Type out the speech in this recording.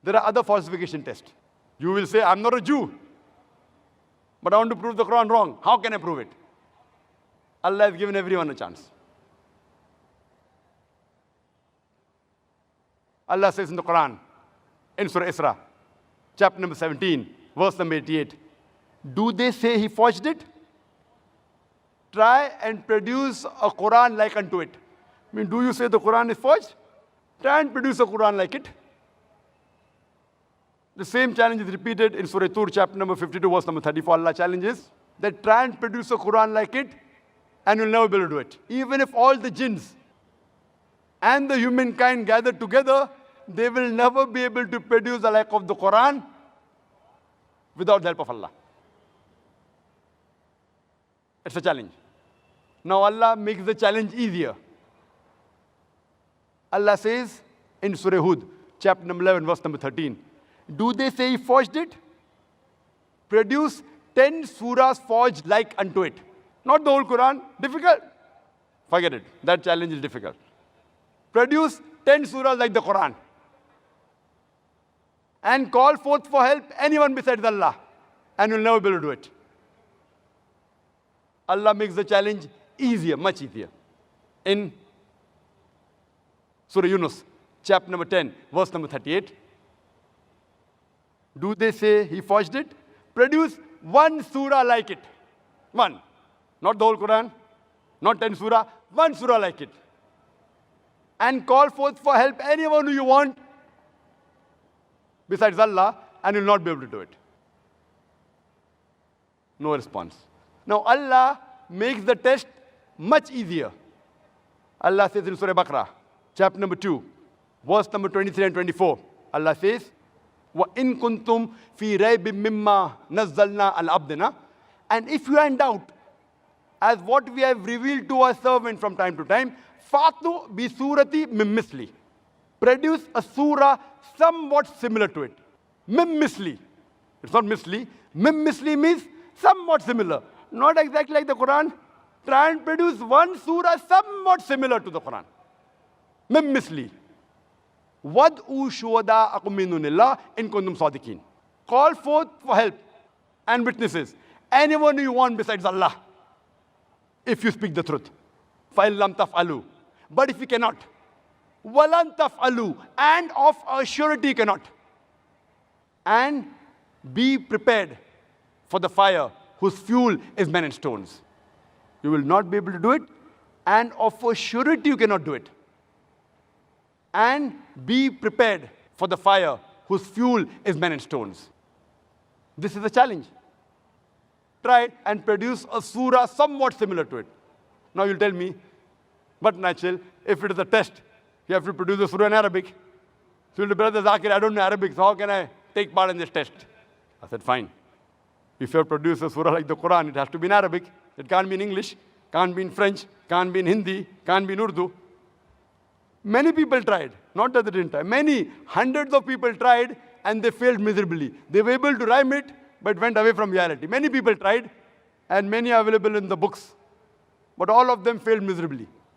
There are other falsification tests. You will say, I'm not a Jew, but I want to prove the Quran wrong. How can I prove it? Allah has given everyone a chance. Allah says in the Quran, in Surah Isra, chapter number 17, verse number 88, do they say he forged it? Try and produce a Quran like unto it. I mean, do you say the Quran is forged? Try and produce a Quran like it. The same challenge is repeated in Surah Tur, chapter number 52, verse number 34. Allah challenges that try and produce a Quran like it, and you'll never be able to do it. Even if all the jinns and the humankind gather together, they will never be able to produce the like of the Quran without the help of Allah. It's a challenge. Now Allah makes the challenge easier. Allah says in Surah Hud, chapter number 11, verse number 13, do they say he forged it? Produce 10 surahs forged like unto it. Not the whole Quran. Difficult? Forget it. That challenge is difficult. Produce 10 surahs like the Quran. And call forth for help anyone besides Allah. And you'll never be able to do it. Allah makes the challenge easier, much easier. In Surah Yunus, chapter number 10, verse number 38. Do they say he forged it? Produce one surah like it. One. Not the whole Quran, not 10 surah, one surah like it. And call forth for help anyone who you want besides Allah, and you'll not be able to do it. No response. Now Allah makes the test much easier. Allah says in Surah Baqarah, chapter number 2, verse number 23 and 24. Allah says, وَإِن كُنْتُمْ فِي رَيْبٍ مِّمَّا نَزَّلْنَا عَلَى عَبْدِنَا. And if you are in doubt as what we have revealed to our servant from time to time, فَأْتُوا بِسُورَةٍ مِّن مِّثْلِهِ. Produce a surah somewhat similar to it. Mim misli. It's not misli. Mim misli means somewhat similar. Not exactly like the Quran. Try and produce one surah somewhat similar to the Quran. Mim misli. Wad'u shuhada'akum min dunillah in kuntum sadiqin. Call forth for help and witnesses. Anyone you want besides Allah, if you speak the truth. فَإِن لَمْ تَفْعَلُوا. But if you cannot, وَلَن تَفْعَلُوا. And of a surety you cannot. And be prepared for the fire whose fuel is men and stones. You will not be able to do it, and of a surety you cannot do it. And be prepared for the fire whose fuel is men and stones. This is a challenge. Try and produce a surah somewhat similar to it. Now you'll tell me, but natural, if it is a test, you have to produce a surah in Arabic. So you'll say, Brother Zakir, I don't know Arabic, so how can I take part in this test? I said, fine. If you have produced a surah like the Quran, it has to be in Arabic. It can't be in English, can't be in French, can't be in Hindi, can't be in Urdu. Many people tried, not that they didn't try. Many, hundreds of people tried and they failed miserably. They were able to rhyme it, but went away from reality. Many people tried, and many are available in the books. But all of them failed miserably.